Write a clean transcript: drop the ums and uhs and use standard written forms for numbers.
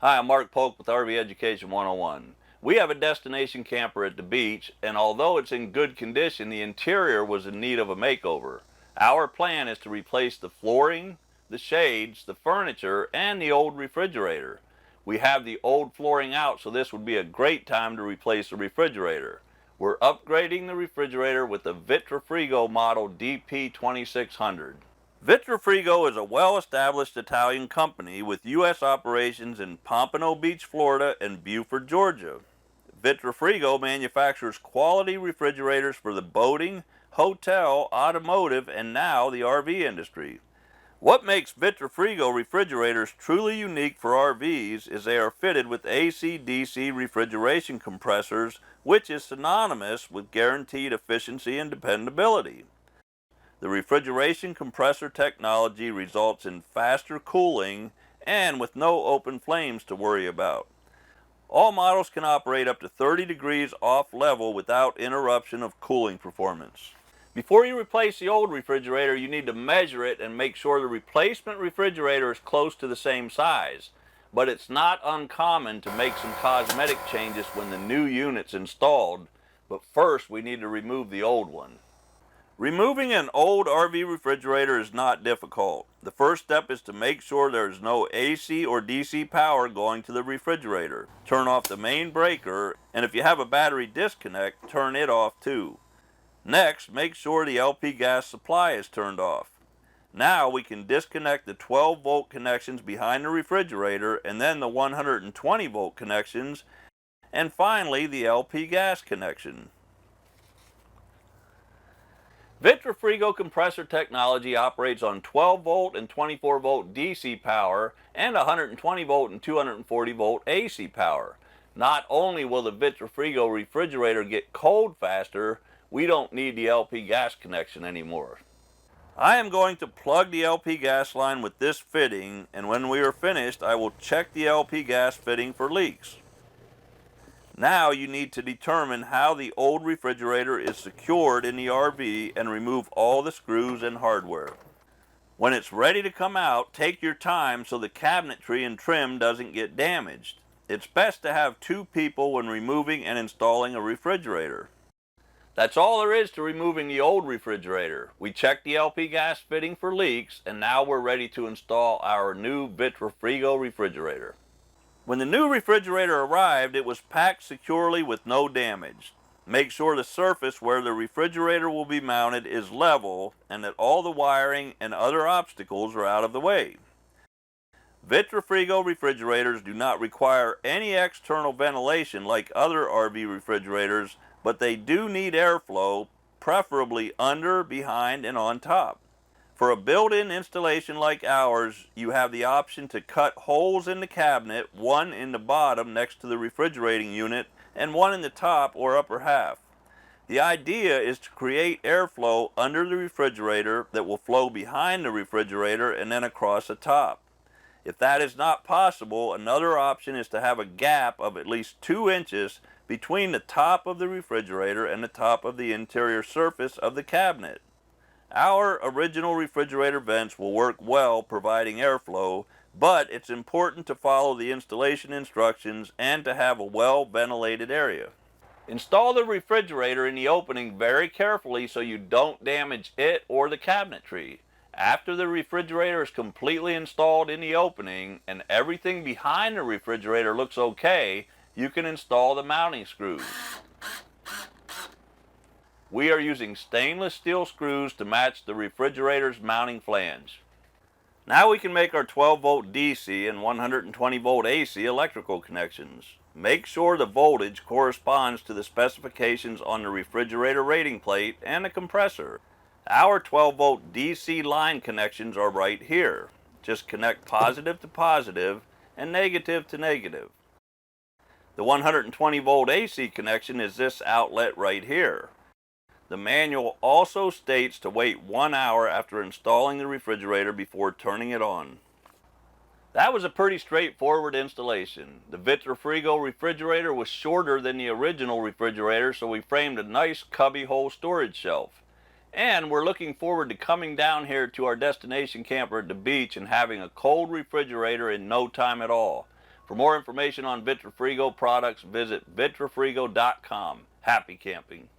Hi, I'm Mark Polk with RV Education 101. We have a destination camper at the beach, and although it's in good condition, the interior was in need of a makeover. Our plan is to replace the flooring, the shades, the furniture, and the old refrigerator. We have the old flooring out, so this would be a great time to replace the refrigerator. We're upgrading the refrigerator with the Vitrifrigo model DP2600. Vitrifrigo is a well-established Italian company with U.S. operations in Pompano Beach, Florida and Buford, Georgia. Vitrifrigo manufactures quality refrigerators for the boating, hotel, automotive, and now the RV industry. What makes Vitrifrigo refrigerators truly unique for RVs is they are fitted with AC/DC refrigeration compressors, which is synonymous with guaranteed efficiency and dependability. The refrigeration compressor technology results in faster cooling and with no open flames to worry about. All models can operate up to 30 degrees off level without interruption of cooling performance. Before you replace the old refrigerator, you need to measure it and make sure the replacement refrigerator is close to the same size. But it's not uncommon to make some cosmetic changes when the new unit's installed, but first we need to remove the old one. Removing an old RV refrigerator is not difficult. The first step is to make sure there is no AC or DC power going to the refrigerator. Turn off the main breaker, and if you have a battery disconnect, turn it off too. Next, make sure the LP gas supply is turned off. Now we can disconnect the 12-volt connections behind the refrigerator and then the 120-volt connections, and finally the LP gas connection. Vitrifrigo compressor technology operates on 12-volt and 24-volt DC power and 120-volt and 240-volt AC power. Not only will the Vitrifrigo refrigerator get cold faster, we don't need the LP gas connection anymore. I am going to plug the LP gas line with this fitting, and when we are finished, I will check the LP gas fitting for leaks. Now you need to determine how the old refrigerator is secured in the RV and remove all the screws and hardware. When it's ready to come out, take your time so the cabinetry and trim doesn't get damaged. It's best to have two people when removing and installing a refrigerator. That's all there is to removing the old refrigerator. We checked the LP gas fitting for leaks, and now we're ready to install our new Vitrifrigo refrigerator. When the new refrigerator arrived, it was packed securely with no damage. Make sure the surface where the refrigerator will be mounted is level and that all the wiring and other obstacles are out of the way. Vitrifrigo refrigerators do not require any external ventilation like other RV refrigerators, but they do need airflow, preferably under, behind, and on top. For a built-in installation like ours, you have the option to cut holes in the cabinet, one in the bottom next to the refrigerating unit and one in the top or upper half. The idea is to create airflow under the refrigerator that will flow behind the refrigerator and then across the top. If that is not possible, another option is to have a gap of at least 2 inches between the top of the refrigerator and the top of the interior surface of the cabinet. Our original refrigerator vents will work well providing airflow, but it's important to follow the installation instructions and to have a well-ventilated area. Install the refrigerator in the opening very carefully so you don't damage it or the cabinetry. After the refrigerator is completely installed in the opening and everything behind the refrigerator looks okay, you can install the mounting screws. We are using stainless steel screws to match the refrigerator's mounting flange. Now we can make our 12-volt DC and 120-volt AC electrical connections. Make sure the voltage corresponds to the specifications on the refrigerator rating plate and the compressor. Our 12-volt DC line connections are right here. Just connect positive to positive and negative to negative. The 120-volt AC connection is this outlet right here. The manual also states to wait 1 hour after installing the refrigerator before turning it on. That was a pretty straightforward installation. The Vitrifrigo refrigerator was shorter than the original refrigerator, so we framed a nice cubbyhole storage shelf. And we're looking forward to coming down here to our destination camper at the beach and having a cold refrigerator in no time at all. For more information on Vitrifrigo products, visit vitrifrigo.com. Happy camping!